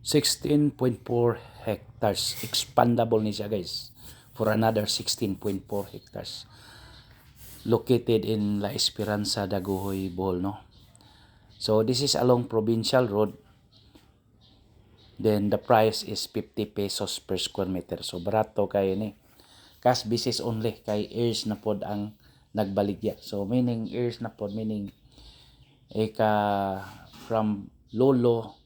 16.4 hectares. Expandable ni siya guys for another 16.4 hectares. Located in La Esperanza, Daguhoy, Bohol, no? So this is along Provincial Road. Then the price is 50 pesos per square meter. So barato kayo ni. Cash basis only kay heirs na pod ang nagbaligya. So meaning heirs na pod, meaning from lolo,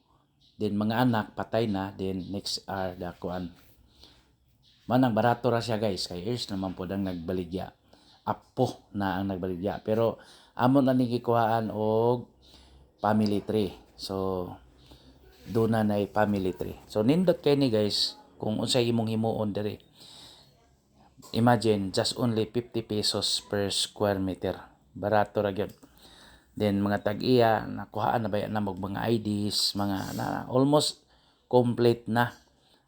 then mga anak patay na, then next are the kuan. Manang barato ra siya guys kay heirs naman pod ang nagbaligya. Apo na ang nagbaligya. Pero amon na gikuhaan og family tree. So doon na family tree. So nindot kay ni guys kung unsay imong himuon diri. Imagine just only 50 pesos per square meter. Barato ra gyud. Then mga tag-iya nakuhaan na ba na mga IDs, mga na almost complete na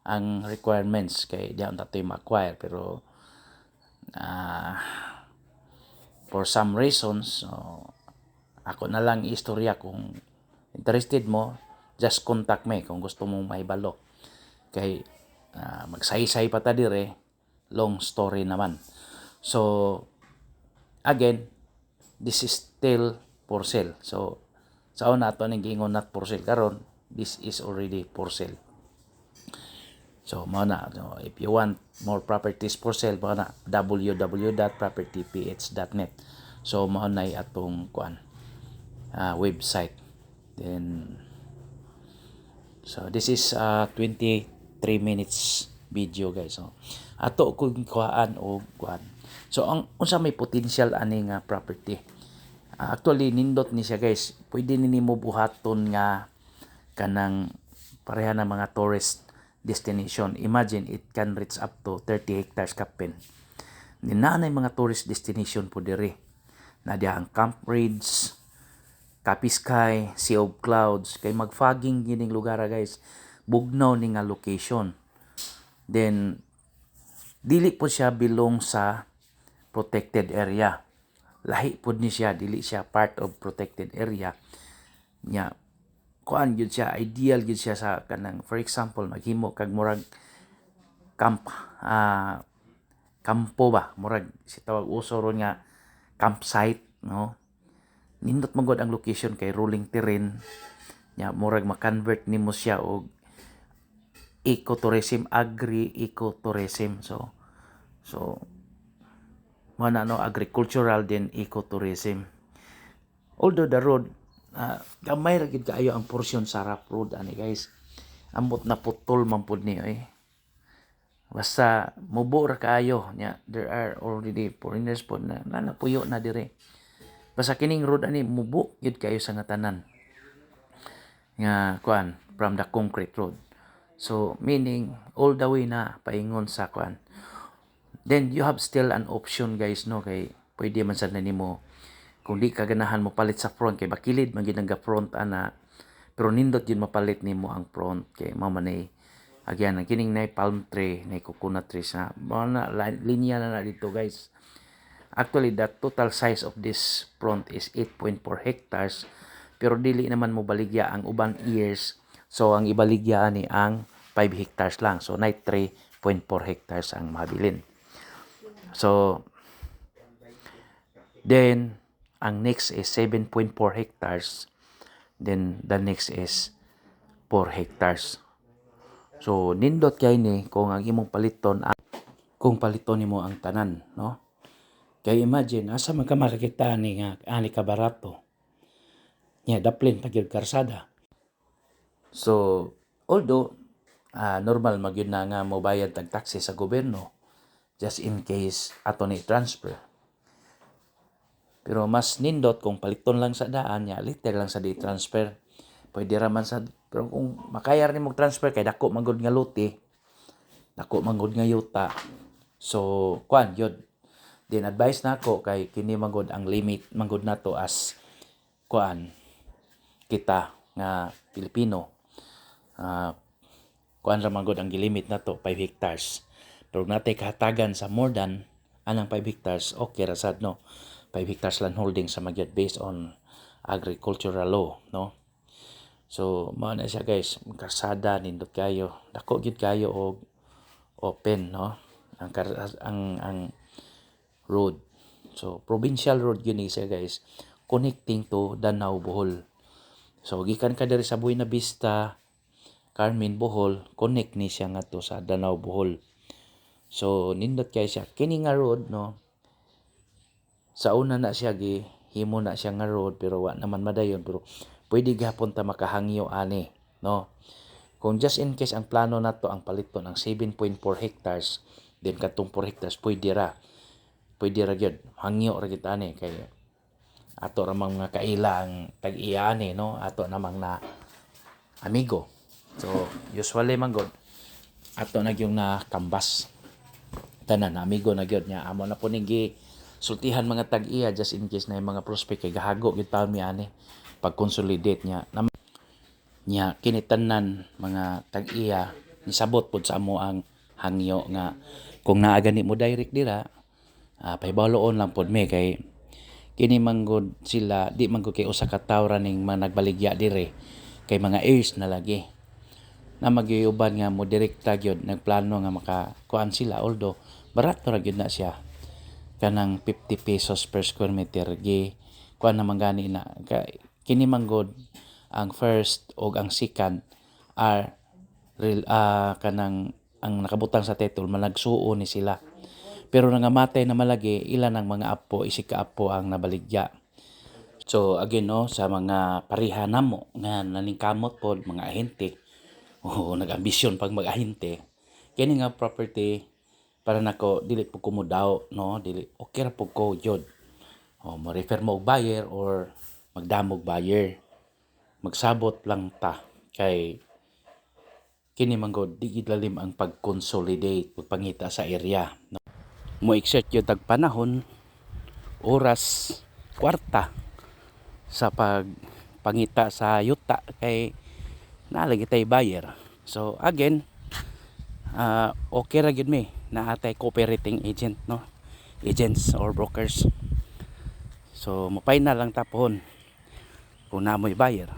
ang requirements kay diyan tayo ma-acquire, pero for some reasons ako na lang istorya. Kung interested mo, just contact me kung gusto mong mahibalo kay magsaysay pa ta dire, long story naman. So again, this is still for sale. So sa una ato ning giingon not for sale karon, this is already for sale. So mao na, so, if you want more properties for sale, mao na www.propertyph.net. So mao na atong kuan website. Then so this is 23 minutes video guys. So ato kung kuan og kuan. So ang unsa may potential ani nga property. Actually nindot ni siya guys. Pwede nimo buhaton nga kanang pareha na mga tourist destination. Imagine it can reach up to 30 hectares kapin. Nanay mga tourist destination po diri. Na diha ang Camp Ridge, Kapiskay, Sea of Clouds, kay magfogging gining lugar guys. Bugnaw ni nga location. Then dili po siya belong sa protected area. Lahi po ni siya, dili siya part of protected area. Nya kuan gyud siya, ideal gyud siya sa kanang, for example maghimo kag murag kampo ba, murag si tawag uso ron nga campsite, no? Nindot magod ang location kay rolling terrain. Nya murag ma-convert nimo siya og ecotourism, agri-ecotourism. So mana no, agricultural din ecotourism. Although the road gamay ra gid kaayo ang portion sa rough road ani guys. Ambot na putol man pud ni basta mubo ra kaayo nya. There are already foreigners po na napuyo na dire. Basta kining road ani mubo gyud kayo sa nga tanan nga kuan from the concrete road. So meaning all the way na paingon sa kuan. Then you have still an option guys, no, kay pwede man sad na nimo kung di ka ganahan mo palit sa front kay bakilid man gid ang front ana, pero nindot yun mapalit nimo ang front kay mao man again ang kining nay palm tree, nay coconut trees na mao na linya na dito guys. Actually the total size of this front is 8.4 hectares, pero dili naman mo baligya ang uban years. So ang ibaligya ani ang 5 hectares lang. So nay 3.4 hectares ang mabilin. So then ang next is 7.4 hectares. Then the next is 4 hectares. So nindot kay ni kung ang imong paliton, kung paliton nimo ang tanan, no? Kay imagine asa man ka makakita ni nga ani ka barato. Nya daplin pa gyud karsada. So although normal magyud na nga mobayad tag taxi sa gobyerno just in case ato ni transfer. Pero mas nindot kung paliton lang sa daan nya, liter lang sa di transfer. Pwede ra man sa, pero kung makaya rin mo transfer kay dako manggod nga lote, dako manggod nga yuta. So kuan yun. Then advice nako kay kini manggod ang limit manggod nato as kuan kita nga Pilipino. Kuan ra manggod ang gilimit nato 5 hectares. Pero natay kahatagan sa more than anang 5 hectares, okay ra sad, no? 5 hectares land holding sa magyud based on agricultural law, no? So mao na siya guys, karsada nindot kayo. Dako gyud kayo og open no. Ang road. So provincial road gyud ni siya guys, connecting to Danau, Bohol. So gikan ka diri sa Buena Vista, Carmen, Bohol, connect ni siya ngadto sa Danau, Bohol. So nindot kay siya kini nga road no. Sa una na siya himo na siya nga road pero wa naman madayon, pero pwede gihapon ta makahangyo ani no. Kung just in case ang plano nato ang paliton ang 7.4 hectares, then katong 4 hectares pwede ra gyud hangyo ra gyud ani kay ato ra mga kaila ang tag-iya ani no, ato namang na amigo. So usually man god ato na gyud na kambas tanan amigo na gyud nya, amo na po ning sultihan mga tag-iya just in case na yung mga prospect kay gahago gyud taon mi ani pag consolidate nya kinitanan mga tag-iya nisabot pud sa amo ang hangyo nga kung naa gani mo direct dira, pahibaloon lang pod mi kay kini manggod sila di manggod kay usa ka tawo ra ning mga nagbaligya dire kay mga heirs na lagi na magyuban nga mo direkta gyud nagplano nga makakuan sila, although barato ra gyud na siya kanang 50 pesos per square meter kuan naman gani na kini manggod ang first o ang second are kanang ang nakabutang sa title managsuo ni sila, pero nangamatay na malagi ilan ang mga apo, isig ka apo ang nabaligya. So again no, sa mga pareha namo nga naningkamot pod mga ahente o nag-ambisyon pag mag-ahente kini nga property para nako dili po ko mo daw no, dili okay ra po ko jud o mo refer mo og buyer or magdamog buyer, magsabot lang ta kay kini manggod di gid lalim ang pag-consolidate pagpangita sa area no? Mo exert yung tag panahon, oras, kwarta sa pagpangita sa yuta kay nalagi tay buyer. So again okay ra gyud mi na atay cooperating agent no, agents or brokers. So mapay na lang tapon kung namoy buyer.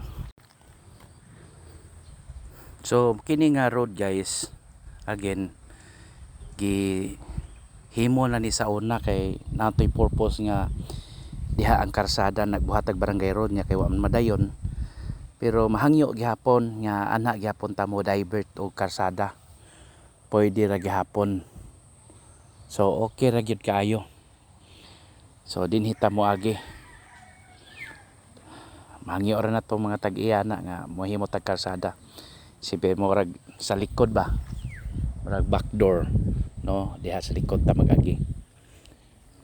So kini nga road guys, again himo na ni sa una kay natoy purpose nga diha ang karsada nagbuhatag barangay road nya kay wa man madayon, pero mahangyo gihapon nga ana gihapon ta mo divert og karsada, pwede ra gihapon. So okay ra gyud kaayo. So dinhi ta mo agi mahangyo ra na to mga tag-iya na nga mohimo tag karsada. Sibe mo rag sa likod ba, rag back door no, diha sa likod ta mag-agi.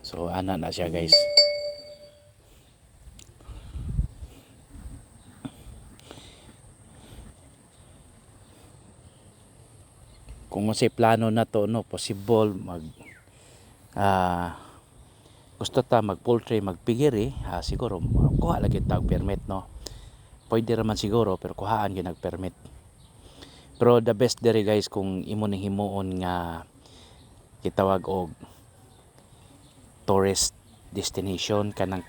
So ana na siya guys. Kung sa plano na to no, possible mag gusto ta mag poultry magpigiri, siguro kuha lagi tag permit no. Pwede raman siguro pero kuhaan gyud nag permit. Pero the best diri guys kung imo ning himuon nga gitawag og tourist destination kanang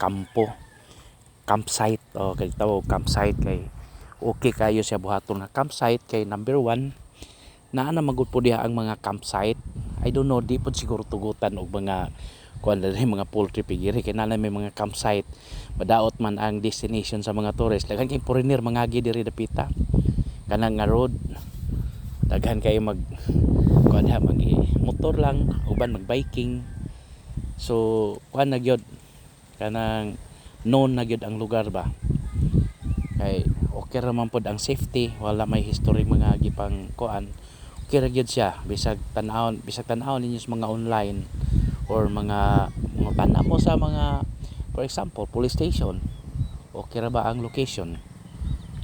campsite o kay tawag campsite kay okay kayo siya buhaton nga campsite kay number 1 naa na magud po diha ang mga campsite. I don't know, di po siguro tugutan og mga kuan diri mga poultry pigiri kay naa may mga campsite madaot man ang destination sa mga tourist. Daghan kay foreigner mangagi diri dapita kanang nga road, daghan kay mag kuan ha mag motor lang uban mag biking. So kuan na gyud kanang known na gyud ang lugar ba kay okay ra man pod ang safety, wala may history mga gipang kuan, okay ra gyud siya bisag tan-awon ninyo sa mga online or mga pana mo sa mga for example police station, okay ra ba ang location.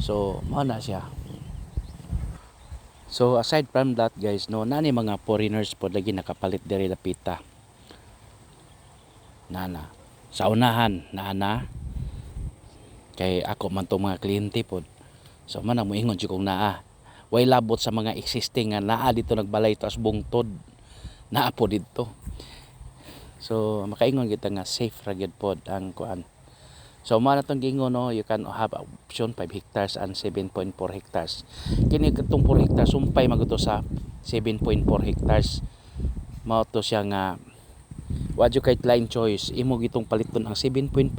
So mao na siya. So aside from that guys no, nani mga foreigners pod lagi nakapalit diri dapita nana sa unahan na kay ako man tong mga kliyente pod. So man mo ingon jud kong naa way labot sa mga existing nga naa dito nagbalay taas bungtod naa po dito. So makaingon kita nga safe ra gyud pod ang kuan. So mao na tong gingon no, you can have option 5 hectares and 7.4 hectares. Kini katong 4 hectares sumpay maguto sa 7.4 hectares. Mao to siya nga wa jud kay line choice, imo gitong paliton ang 7.4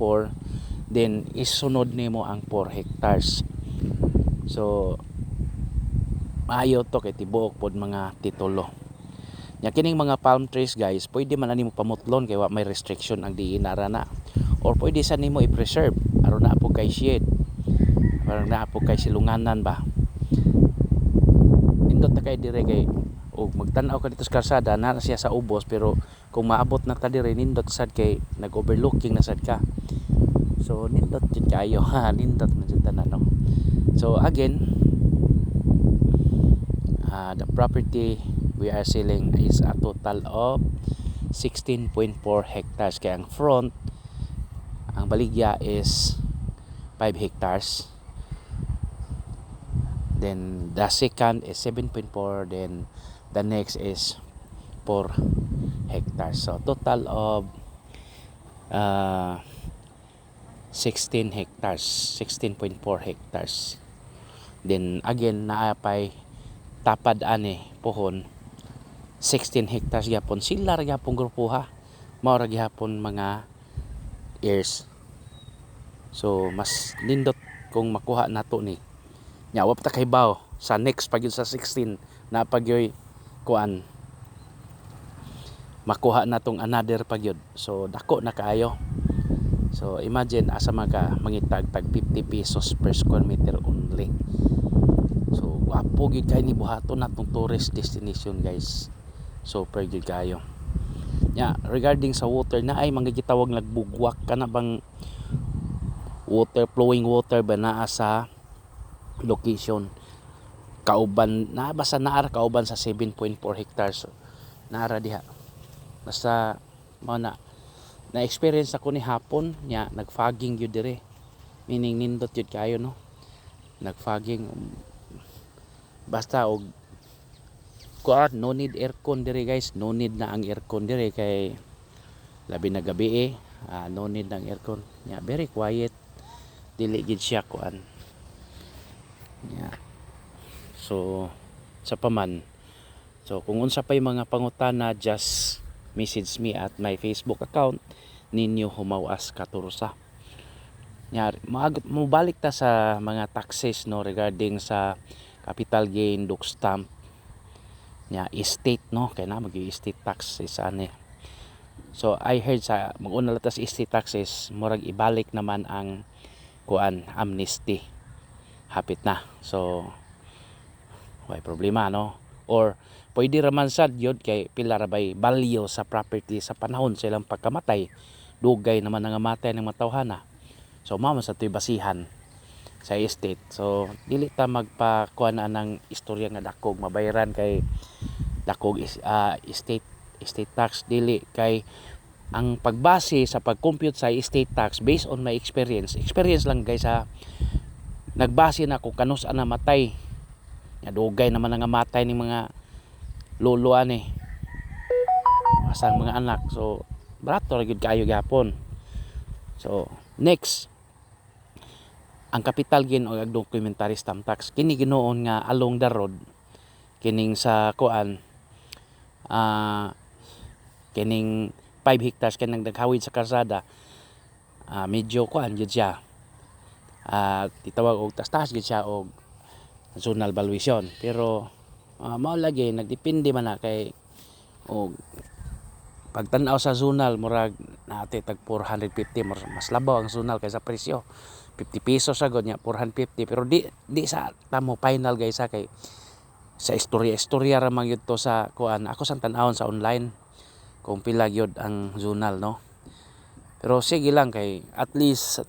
then isunod nimo ang 4 hectares. So maayo to kay tibuok pod mga titulo. Nya kining mga palm trees guys, pwede man nimo pamutlon kay wa may restriction ang diin ara na. Or pwede sa nimo i-preserve aron na po kay shade. Aron na po kay silunganan ba. Nindot ta kay dire kay og magtan-aw ka dito sa kalsada na siya sa ubos, pero kung maabot na ta dire nindot sad kay nag-overlooking na sad ka. So nindot jud kayo ha, nindot na jud tanan no. So again, the property we are selling is a total of 16.4 hectares. Kaya ang front, ang baligya is 5 hectares. Then the second is 7.4. Then the next is 4 hectares. So total of 16 hectares, 16.4 hectares. Then again naapay tapad ani pohon 16 hectares gyapon, sila ra gyapon grupo ha, mao ra gyapon mga years. So mas nindot kung makuha nato ni nya wa ta kay baw sa next pagyud sa 16 na pagyoy kuan makuha natong another pagyud. So dako na kaayo. So imagine asa mangitag tag 50 pesos per square meter only. So wapo gyud kay ni buhaton natong tourist destination guys. Super gyud kayo. Nya regarding sa water na ay mga gitawag nagbugwak kana bang water, flowing water ba naa sa location. Kauban na basta naa kauban sa 7.4 hectares. Naara diha. Basta mao na experience ako ni hapon nya nagfogging gyud dire. Meaning nindot gyud kayo no. Nagfogging basta og kuan, no need aircon dire guys, no need na ang aircon dire kay labi na gabi no need ng aircon. Yeah, very quiet, dili gid siya kuan. Yeah. So sa paman, so kung unsa pay mga pangutana, just message me at my Facebook account ninyo Humaw-As Katurusa. Yeah, mabalik ta sa mga taxes no regarding sa capital gain, duk stamp, nya estate no, kay na mag-estate tax is ani. So I heard sa mag-una latas estate taxes murag ibalik naman ang kuan amnesty. Hapit na. So way problema no. Or pwede raman sad yun kay pila ra bay value sa property sa panahon sa ilang pagkamatay. Dugay naman nga matay ng matawhana. So mao sa tuy basihan sa estate. So dili ta magpakuan na ng istorya nga dakog mabayaran kay dakog estate tax. Dili kay ang pagbase sa pag-compute sa estate tax based on my experience lang guys ha. Nagbase na kung kanus na matay. Dugay naman nga matay ning mga lolo ani. Asang mga anak. So barato ra gyud kaayo gyapon. So next, ang capital gain o ang documentary stamp tax kini ginoon nga along the road kining sa kuan kining 5 hectares kanang naghawid sa kalsada, medyo kuan gyud siya, titawag og tas-tas gyud siya og zonal valuation. Pero mao lagi nagdepende man na kay og pagtan-aw sa zonal murag naate tag 450, mas labaw ang zonal kaysa presyo. 50 pesos sagod nya 450, pero di sa tamo final guys ha, kay sa istorya ra man gyud to sa kuan. Ako sang tan-awon sa online kung pila gyud ang zonal no. Pero sige lang kay at least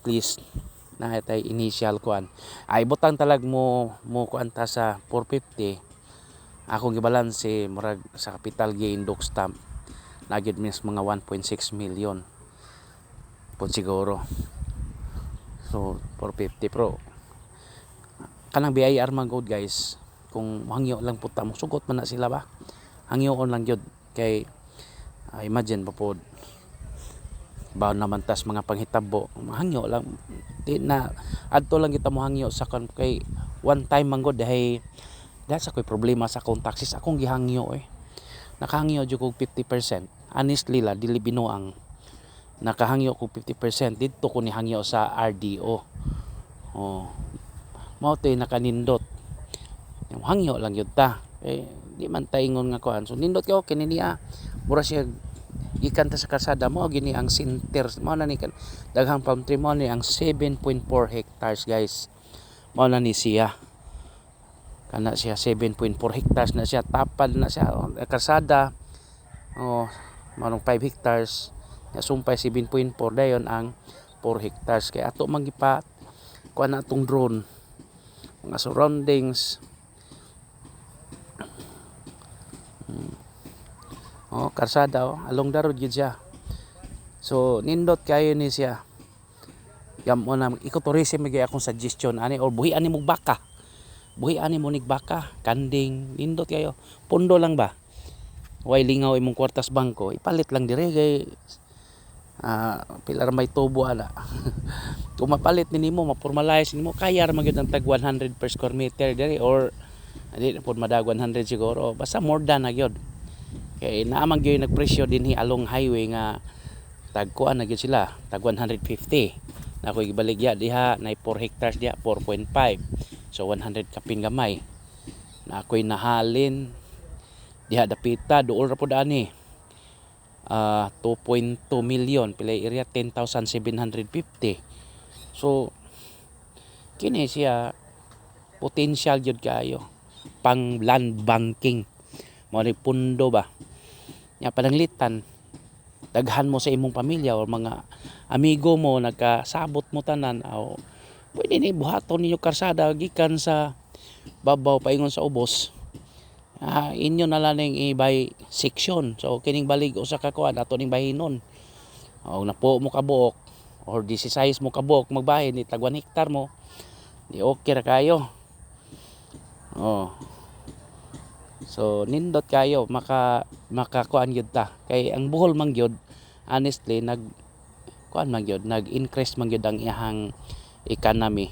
na tay initial kuan. Ay butang talag mo kuan ta sa 450. Ako gibalanse murag sa capital gain duk stamp nagyud means mga 1.6 million pud siguro. So 450 pro kanang BIR man good guys, kung hangyo lang puta mo sugot man na sila ba, hangyoon lang gyud kay imagine pa pod Baon naman tas mga panghitabo, hangyo lang di na adto lang kita mo hangyo sa kan kay one time man gud dahil sa ko'y problema sa akong taxes akong gihangyo nakahangyo jud kog 50%. Honestly la dili binuang nakahangyo kog 50% didto ko ni hangyo sa RDO. Mao tay nakanindot yung hangyo lang yun ta di man taingon nga kuan so nindot ka okay niya mura siya gikan ta sa kalsada mo gini ang center mao na ni kan daghang palm tree mao ni ang 7.4 hectares guys mao na ni siya kana siya 7.4 hectares na siya tapad na siya kalsada manong 5 hectares ya sumpay 7.4 dayon ang 4 hectares kay ato magipa kuan na atong drone mga surroundings karsada along the road gid siya so nindot kayo ni siya mo na ecotourism gyud akong suggestion ani or buhi ani mo baka buhi ani mo nig baka kanding nindot kayo pundo lang ba way lingaw imong kwartas bangko ipalit lang dire kay pilar may tubo ana kung mapalit nimo ma-formalize nimo kaya ra magyud ang tag 100 per square meter dire or di na pud madag 100 siguro basta more than na gyud kay naamang gyud nagpresyo dinhi along highway nga tagkuan na gyud sila tag 150 na ako gibaligya diha na 4 hectares diha 4.5 so 100 kapin gamay na ako'y nahalin diha dapita duol ra pud ani 2.2 million pilay area 10,750 so kini siya potential jud kayo pang land banking mo ni pundo ba nya pananglitan daghan mo sa imong pamilya o mga amigo mo nagkasabot mo tanan o pwede ni buhaton ninyo karsada gikan sa babaw paingon sa ubos inyo na lang ning ibay section so kining balig usa ka kuan ato ning bahinon o napo mo kabuok or 16 mo kabuok magbahin ni tag 1 hektar mo di okay ra kayo so nindot kayo makakuan gyud ta kay ang Bohol man gyud honestly nag-increase man gyud ang iyang economy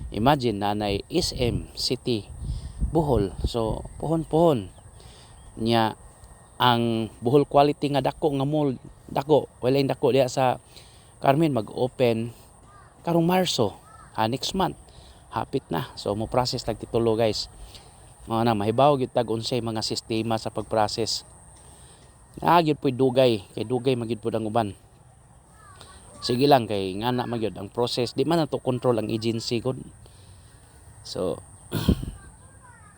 imagine nanay SM City Bohol so pohon nya ang Bohol quality nga dako nga mall dako walay dako diha sa Carmen mag-open karong Marso next month hapit na so mo process tag titulo guys na mahibaw gyud tag unsay mga sistema sa pag-process gyud puy dugay kay dugay magyud pud ang uban sige lang kay ngana magyud ang process di man nato control ang agency gud so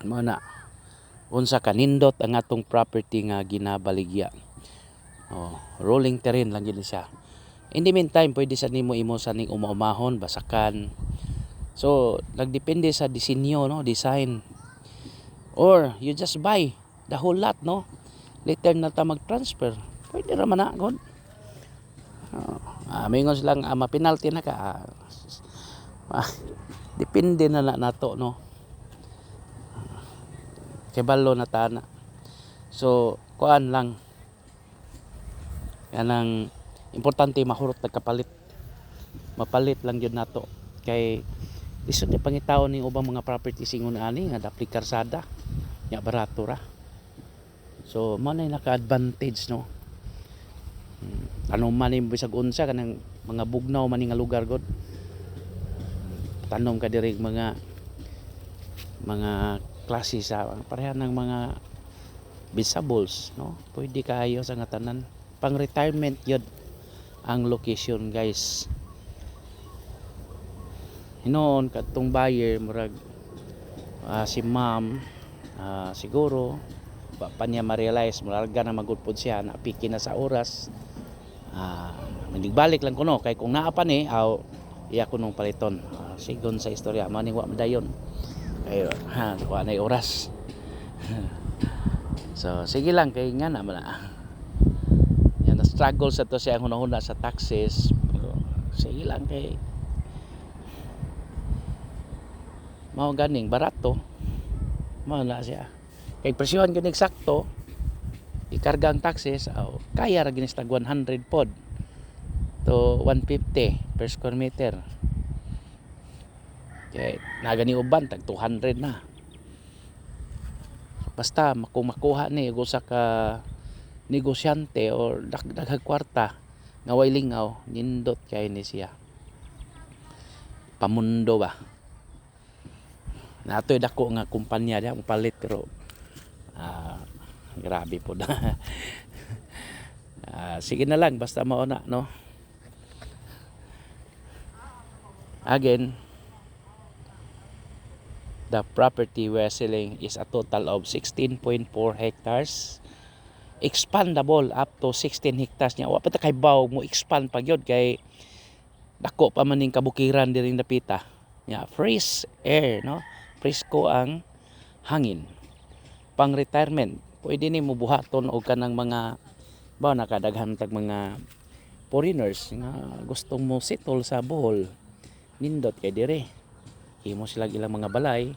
mo na unsa kanindot ang atong property nga ginabaligya rolling terrain lang gyud siya in the meantime pwede sa nimo imo sa ning umahon basakan so nagdepende sa disenyo design or you just buy the whole lot later na ta mag-transfer pwede ra man na god mingon silang mapinalty na ka depende na nato kay balo na tana so kuan lang kanang importante mahurot nagkapalit mapalit lang gyud nato kay lisod ni pangitaw ni ubang mga property singon ani nga dapli karsada nya barato ra so mo na naka-advantage ano man yung bisag unsa kanang mga bugnaw man nga lugar god tanom ka diri mga klase sa pareha ng mga vegetables pwede kayo sa nga tanan pang retirement yun ang location guys hinoon katong buyer murag si ma'am siguro pa niya ma-realize muralga na magudpod siya napiki na sa oras manigbalik lang kuno kay kung naa pa ni iya ko nung paliton sigon sa istorya maniwa madayon kay kuha na oras so sige lang kay nga na yan na struggle sa to siya hunahuna sa taxes pero sige lang kay mao ganing barato mao na siya kay presyohan gyud eksakto ikarga ang taxes kaya ra ginis tag 100 pod to 150 per square meter. Kaya nagani uban tag 200 na. Basta kung makuha ni usa ka negosyante or daghang kwarta nga way lingaw, nindot kay ni siya. Pamundo ba. Natoy dako nga kumpanya diha palit pero grabe po na. Sige na lang basta mao na, no. Again, the property we're selling is a total of 16.4 hectares. Expandable up to 16 hectares niya. Wa pa ta kay baw mo expand pa gyud kay dako pa man ning kabukiran diri napita. Ya, fresh air, no. Presko ang hangin. Pang retirement, pwede ni mo buhaton og kanang mga ba nakadaghan tag mga foreigners nga gustong mo settle sa Bohol. Nindot kay dire. Himo sila ilang mga balay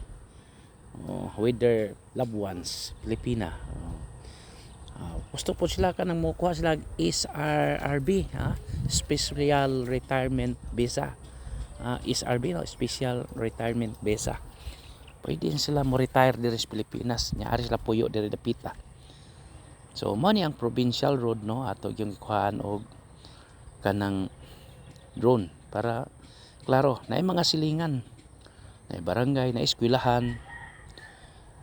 with their loved ones, Pilipina. Gusto po sila kanang mo kuha sila SRB, Special Retirement Visa. SRB, no, Special Retirement Visa. Pwede sila mo retire diri sa Pilipinas, nya ari sila puyo diri dapita. So mo ni ang provincial road, no, ato yung ikuhaan og kanang drone para klaro na mga silingan, na barangay, na eskwelahan.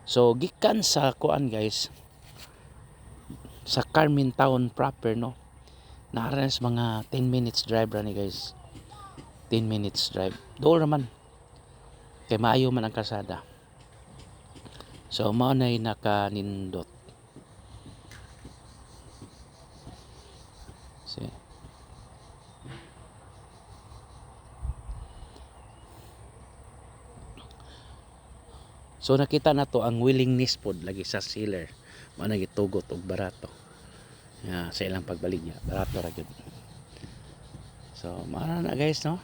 So gikan sa kuan guys, sa Carmen Town proper, no, naaras mga 10 minutes drive ra ni guys. 10 minutes drive. Doon naman kay maayo man ang kalsada. So mao nay nakanindot. See. So nakita na to ang willingness pod lagi sa seller. Mao na gitugot og barato. Sa ilang pagbaligya, barato ra gyud. So mao na guys, no.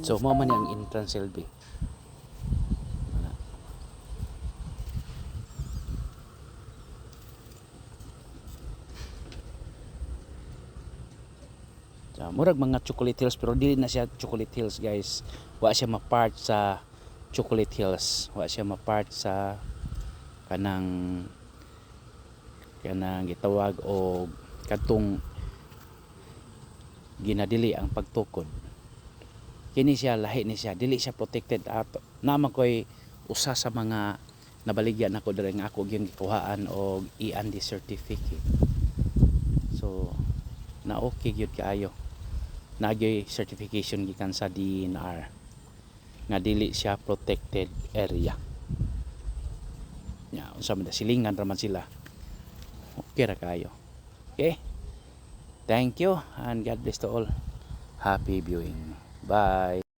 So mao man ang entrance LB. Murag mga Chocolate Hills pero dili na siya Chocolate Hills guys. Wa siya ma-part sa Chocolate Hills. Wa siya ma-part sa kanang gitawag o kadtong ginadili ang pagtukod. Kini siya lahi ni siya, dili siya protected ato. Naman ko'y usa sa mga nabaligyan ako diri nga ako gyud gikuhaan og EAND certificate. So na okay gyud kaayo. Nagyoy certification gikan sa DNR nga dili siya protected area. Ya, unsa man silingan ra man sila. Okay ra kayo. Okay? Thank you and God bless to all. Happy viewing. Bye.